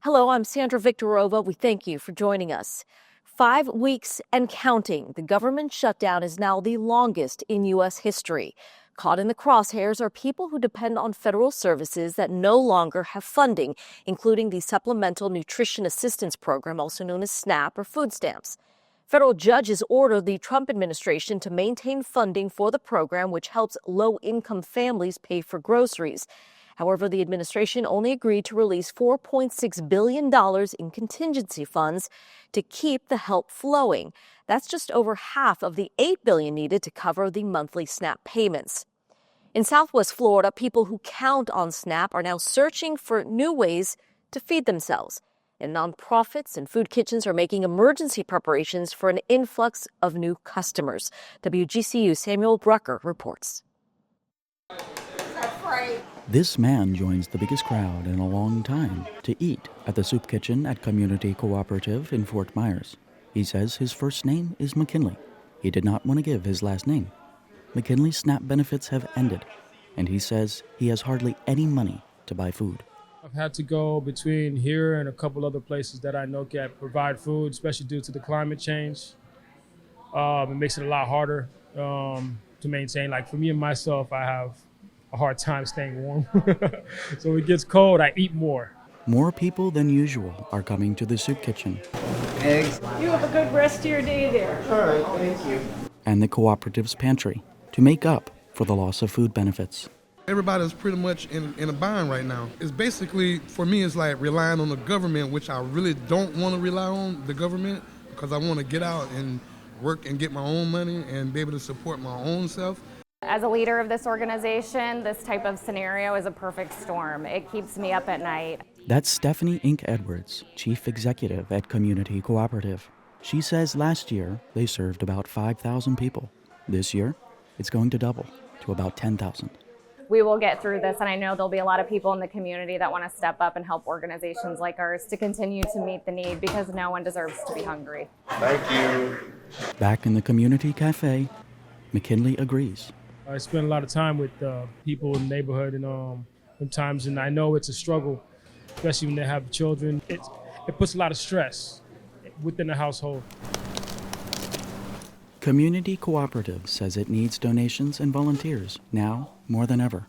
Hello, I'm Sandra Viktorova. We thank you for joining us. 5 weeks and counting. The government shutdown is now the longest in U.S. history. Caught in the crosshairs are people who depend on federal services that no longer have funding, including the Supplemental Nutrition Assistance Program, also known as SNAP or food stamps. Federal judges ordered the Trump administration to maintain funding for the program, which helps low-income families pay for groceries. However, the administration only agreed to release $4.6 billion in contingency funds to keep the help flowing. That's just over half of the $8 billion needed to cover the monthly SNAP payments. In Southwest Florida, people who count on SNAP are now searching for new ways to feed themselves. And nonprofits and food kitchens are making emergency preparations for an influx of new customers. WGCU Samuel Brucker reports. This man joins the biggest crowd in a long time to eat at the soup kitchen at Community Cooperative in Fort Myers. He says his first name is McKinley. He did not want to give his last name. McKinley's SNAP benefits have ended, and he says he has hardly any money to buy food. I've had to go between here and a couple other places that I know can provide food, especially due to the climate change. It makes it a lot harder to maintain. Like for me and myself, I have a hard time staying warm. So when it gets cold, I eat more. More people than usual are coming to the soup kitchen. Eggs. You have a good rest of your day there. All right, thank you. And the cooperative's pantry to make up for the loss of food benefits. Everybody's pretty much in a bind right now. It's basically, for me, it's like relying on the government, which I really don't want to rely on the government because I want to get out and work and get my own money and be able to support my own self. As a leader of this organization, this type of scenario is a perfect storm. It keeps me up at night. That's Stephanie Inc. Edwards, chief executive at Community Cooperative. She says last year they served about 5,000 people. This year, it's going to double to about 10,000. We will get through this, and I know there'll be a lot of people in the community that want to step up and help organizations like ours to continue to meet the need because no one deserves to be hungry. Thank you. Back in the community cafe, McKinley agrees. I spend a lot of time with people in the neighborhood, and sometimes, and I know it's a struggle, especially when they have children. It puts a lot of stress within the household. Community Cooperative says it needs donations and volunteers now more than ever.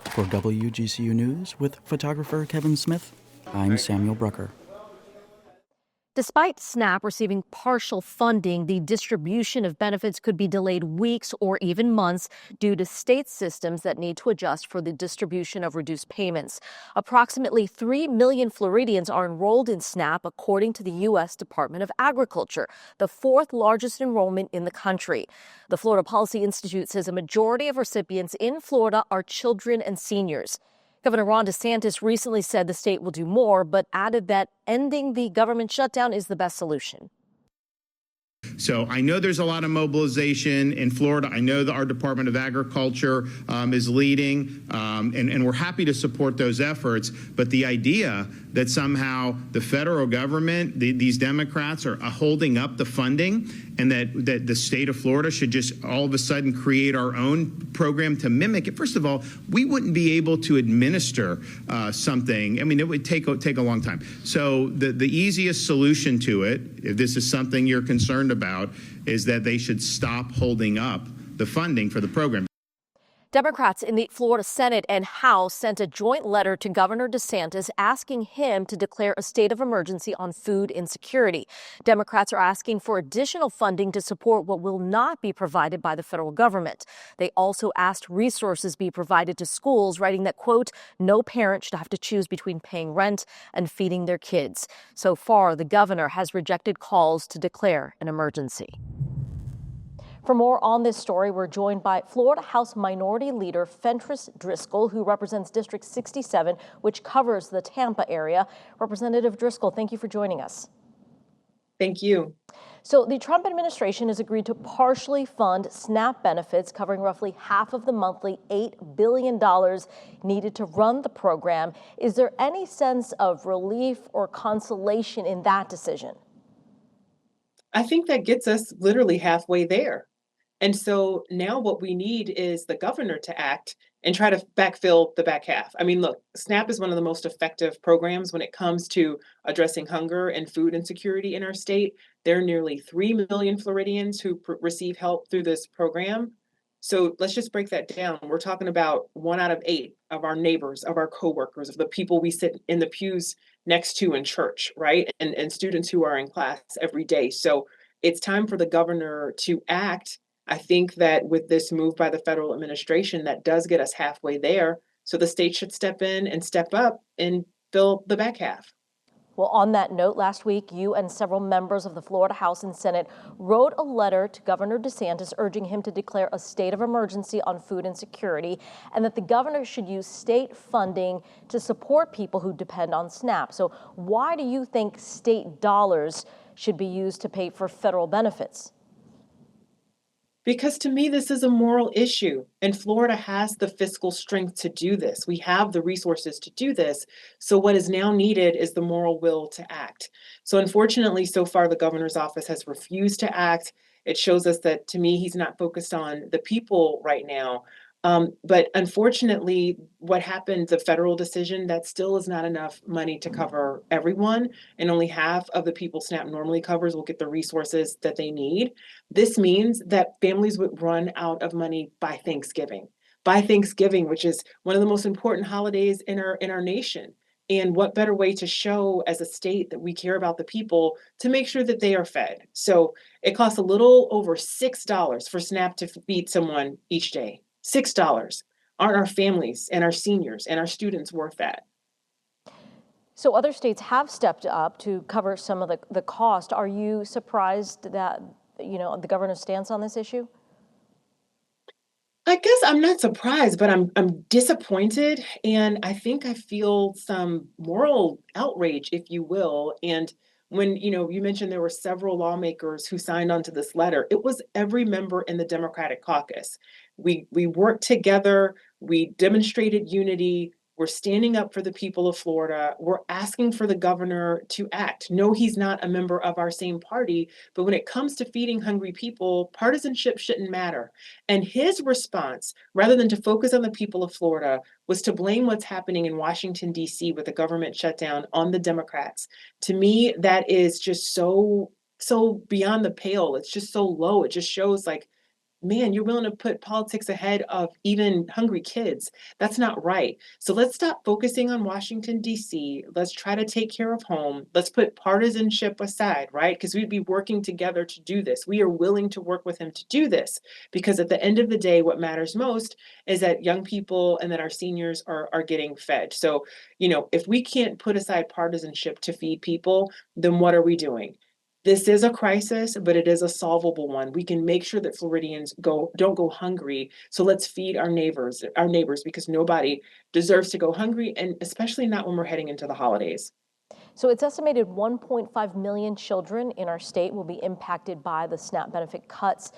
For WGCU News with photographer Kevin Smith, I'm Samuel Brucker. Despite SNAP receiving partial funding, the distribution of benefits could be delayed weeks or even months due to state systems that need to adjust for the distribution of reduced payments. Approximately 3 million Floridians are enrolled in SNAP, according to the U.S. Department of Agriculture, the fourth largest enrollment in the country. The Florida Policy Institute says a majority of recipients in Florida are children and seniors. Governor Ron DeSantis recently said the state will do more, but added that ending the government shutdown is the best solution. So I know there's a lot of mobilization in Florida. I know that our Department of Agriculture is leading, and we're happy to support those efforts. But the idea that somehow the federal government, these Democrats are holding up the funding, and that the state of Florida should just all of a sudden create our own program to mimic it. First of all, we wouldn't be able to administer something. I mean, it would take a long time. So the easiest solution to it, if this is something you're concerned about, is that they should stop holding up the funding for the program. Democrats in the Florida Senate and House sent a joint letter to Governor DeSantis asking him to declare a state of emergency on food insecurity. Democrats are asking for additional funding to support what will not be provided by the federal government. They also asked resources be provided to schools, writing that, quote, no parent should have to choose between paying rent and feeding their kids. So far, the governor has rejected calls to declare an emergency. For more on this story, we're joined by Florida House Minority Leader Fentrice Driskell, who represents District 67, which covers the Tampa area. Representative Driskell, thank you for joining us. Thank you. So the Trump administration has agreed to partially fund SNAP benefits, covering roughly half of the monthly $8 billion needed to run the program. Is there any sense of relief or consolation in that decision? I think that gets us literally halfway there. And so now what we need is the governor to act and try to backfill the back half. I mean, look, SNAP is one of the most effective programs when it comes to addressing hunger and food insecurity in our state. There are nearly 3 million Floridians who receive help through this program. So let's just break that down. We're talking about 1 out of 8 of our neighbors, of our coworkers, of the people we sit in the pews next to in church, right? And students who are in class every day. So it's time for the governor to act. I think that with this move by the federal administration, that does get us halfway there. So the state should step in and step up and fill the back half. Well, on that note, last week, you and several members of the Florida House and Senate wrote a letter to Governor DeSantis urging him to declare a state of emergency on food insecurity and that the governor should use state funding to support people who depend on SNAP. So why do you think state dollars should be used to pay for federal benefits? Because to me, this is a moral issue, and Florida has the fiscal strength to do this. We have the resources to do this. So what is now needed is the moral will to act. So unfortunately, so far, the governor's office has refused to act. It shows us that, to me, he's not focused on the people right now. But unfortunately, what happened, the federal decision, that still is not enough money to cover everyone, and only half of the people SNAP normally covers will get the resources that they need. This means that families would run out of money by Thanksgiving. By Thanksgiving, which is one of the most important holidays in our nation. And what better way to show as a state that we care about the people to make sure that they are fed? So it costs a little over $6 for SNAP to feed someone each day. $6. Aren't our families and our seniors and our students worth that? So other states have stepped up to cover some of the cost. Are you surprised that, the governor's stance on this issue? I guess I'm not surprised, but I'm disappointed, and I think I feel some moral outrage, if you will. And when you mentioned there were several lawmakers who signed onto this letter, it was every member in the Democratic caucus. We worked together, we demonstrated unity. We're standing up for the people of Florida. We're asking for the governor to act. No, he's not a member of our same party, but when it comes to feeding hungry people, partisanship shouldn't matter. And his response, rather than to focus on the people of Florida, was to blame what's happening in Washington, D.C. with the government shutdown on the Democrats. To me, that is just so beyond the pale. It's just so low. It just shows like, man, you're willing to put politics ahead of even hungry kids. That's not right. So let's stop focusing on Washington, D.C. Let's try to take care of home. Let's put partisanship aside, right? Because we'd be working together to do this. We are willing to work with him to do this because at the end of the day, what matters most is that young people and that our seniors are getting fed. So, if we can't put aside partisanship to feed people, then what are we doing? This is a crisis, but it is a solvable one. We can make sure that Floridians don't go hungry. So let's feed our neighbors, because nobody deserves to go hungry, and especially not when we're heading into the holidays. So it's estimated 1.5 million children in our state will be impacted by the SNAP benefit cuts.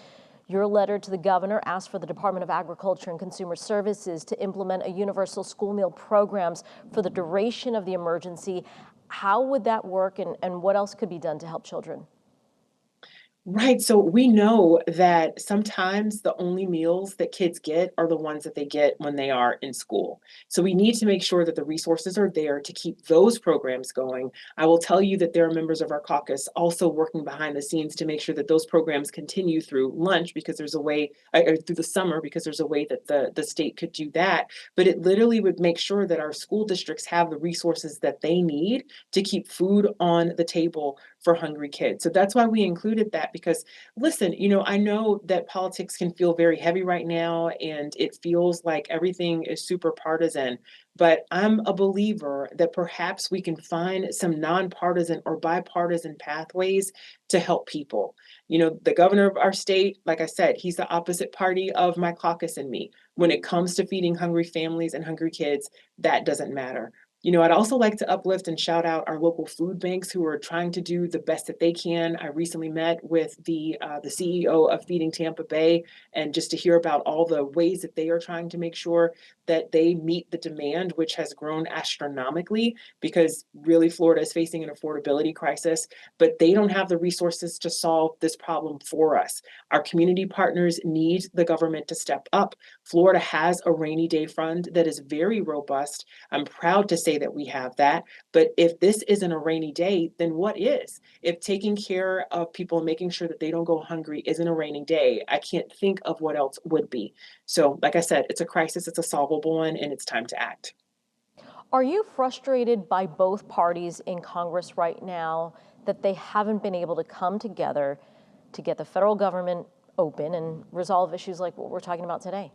Your letter to the governor asked for the Department of Agriculture and Consumer Services to implement a universal school meal programs for the duration of the emergency. How would that work, and what else could be done to help children? Right. So we know that sometimes the only meals that kids get are the ones that they get when they are in school. So we need to make sure that the resources are there to keep those programs going. I will tell you that there are members of our caucus also working behind the scenes to make sure that those programs continue through lunch because there's a way, or through the summer because there's a way that the state could do that. But it literally would make sure that our school districts have the resources that they need to keep food on the table for hungry kids. So that's why we included that because listen, I know that politics can feel very heavy right now and it feels like everything is super partisan, but I'm a believer that perhaps we can find some nonpartisan or bipartisan pathways to help people. The governor of our state, like I said, he's the opposite party of my caucus and me. When it comes to feeding hungry families and hungry kids, that doesn't matter. I'd also like to uplift and shout out our local food banks who are trying to do the best that they can. I recently met with the CEO of Feeding Tampa Bay, and just to hear about all the ways that they are trying to make sure that they meet the demand, which has grown astronomically because really Florida is facing an affordability crisis, but they don't have the resources to solve this problem for us. Our community partners need the government to step up. Florida has a rainy day fund that is very robust. I'm proud to say that we have that. But if this isn't a rainy day, then what is? If taking care of people and making sure that they don't go hungry isn't a rainy day, I can't think of what else would be. So, like I said, it's a crisis, it's a solvable one, and it's time to act. Are you frustrated by both parties in Congress right now that they haven't been able to come together to get the federal government open and resolve issues like what we're talking about today?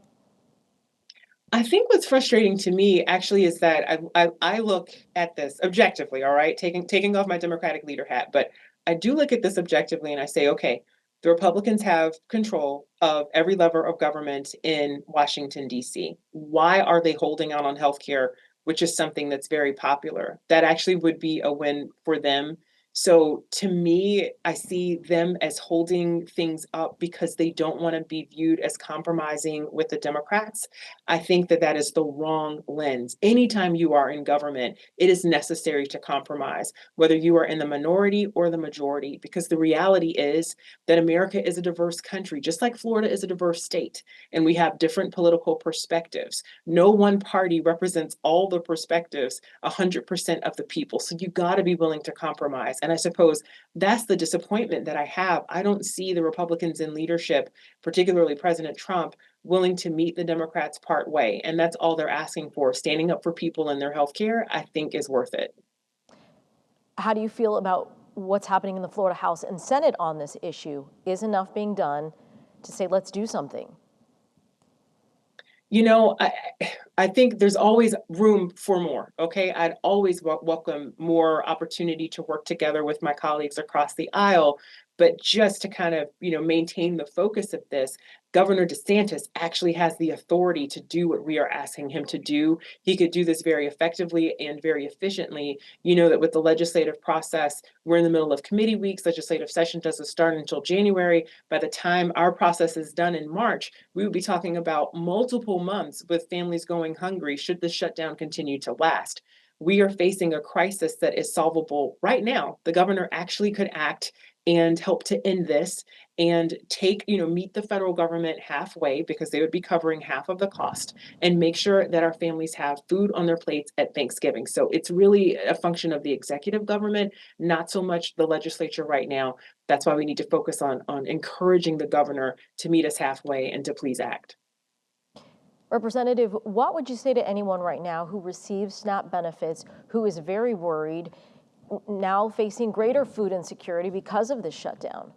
I think what's frustrating to me actually is that I look at this objectively, all right, taking off my Democratic leader hat, but I do look at this objectively and I say, okay, the Republicans have control of every lever of government in Washington, D.C. Why are they holding out on healthcare, which is something that's very popular? That actually would be a win for them. So to me, I see them as holding things up because they don't want to be viewed as compromising with the Democrats. I think that that is the wrong lens. Anytime you are in government, it is necessary to compromise, whether you are in the minority or the majority, because the reality is that America is a diverse country, just like Florida is a diverse state, and we have different political perspectives. No one party represents all the perspectives 100% of the people. So you got to be willing to compromise. And I suppose that's the disappointment that I have. I don't see the Republicans in leadership, particularly President Trump, willing to meet the Democrats part way. And that's all they're asking for. Standing up for people and their health care, I think is worth it. How do you feel about what's happening in the Florida House and Senate on this issue? Is enough being done to say, let's do something? You know, I think there's always room for more, okay? I'd always welcome more opportunity to work together with my colleagues across the aisle. But just to kind of, maintain the focus of this, Governor DeSantis actually has the authority to do what we are asking him to do. He could do this very effectively and very efficiently. You know that with the legislative process, we're in the middle of committee weeks. Legislative session doesn't start until January. By the time our process is done in March, we would be talking about multiple months with families going hungry should the shutdown continue to last. We are facing a crisis that is solvable right now. The governor actually could act and help to end this and meet the federal government halfway because they would be covering half of the cost and make sure that our families have food on their plates at Thanksgiving. So it's really a function of the executive government, not so much the legislature right now. That's why we need to focus on encouraging the governor to meet us halfway and to please act. Representative, what would you say to anyone right now who receives SNAP benefits, who is very worried, now facing greater food insecurity because of this shutdown?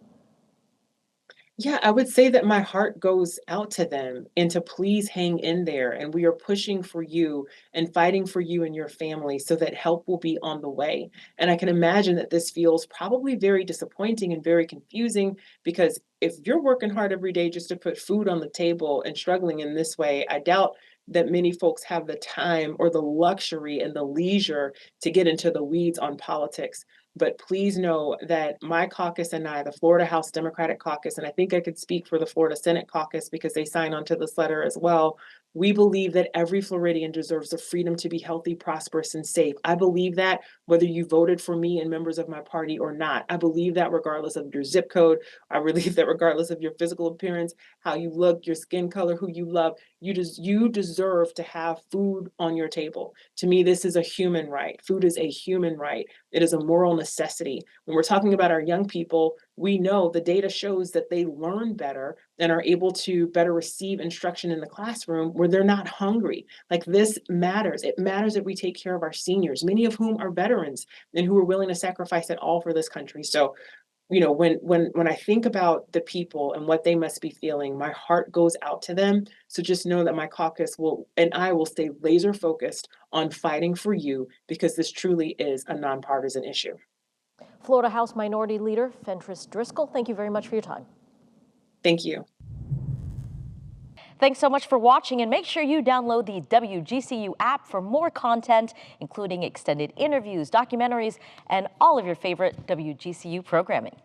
Yeah, I would say that my heart goes out to them and to please hang in there. And we are pushing for you and fighting for you and your family so that help will be on the way. And I can imagine that this feels probably very disappointing and very confusing because if you're working hard every day just to put food on the table and struggling in this way, I doubt that many folks have the time or the luxury and the leisure to get into the weeds on politics. But please know that my caucus and I, the Florida House Democratic Caucus, and I think I could speak for the Florida Senate Caucus because they sign on to this letter as well, we believe that every Floridian deserves the freedom to be healthy, prosperous, and safe. I believe that whether you voted for me and members of my party or not. I believe that regardless of your zip code. I believe that regardless of your physical appearance, how you look, your skin color, who you love, you deserve to have food on your table. To me, this is a human right. Food is a human right. It is a moral necessity. When we're talking about our young people, we know the data shows that they learn better and are able to better receive instruction in the classroom where they're not hungry. Like this matters. It matters that we take care of our seniors, many of whom are veterans and who are willing to sacrifice it all for this country. So, when I think about the people and what they must be feeling, my heart goes out to them. So just know that my caucus will and I will stay laser focused on fighting for you because this truly is a nonpartisan issue. Florida House Minority Leader Fentrice Driskell, thank you very much for your time. Thank you. Thanks so much for watching, and make sure you download the WGCU app for more content, including extended interviews, documentaries, and all of your favorite WGCU programming.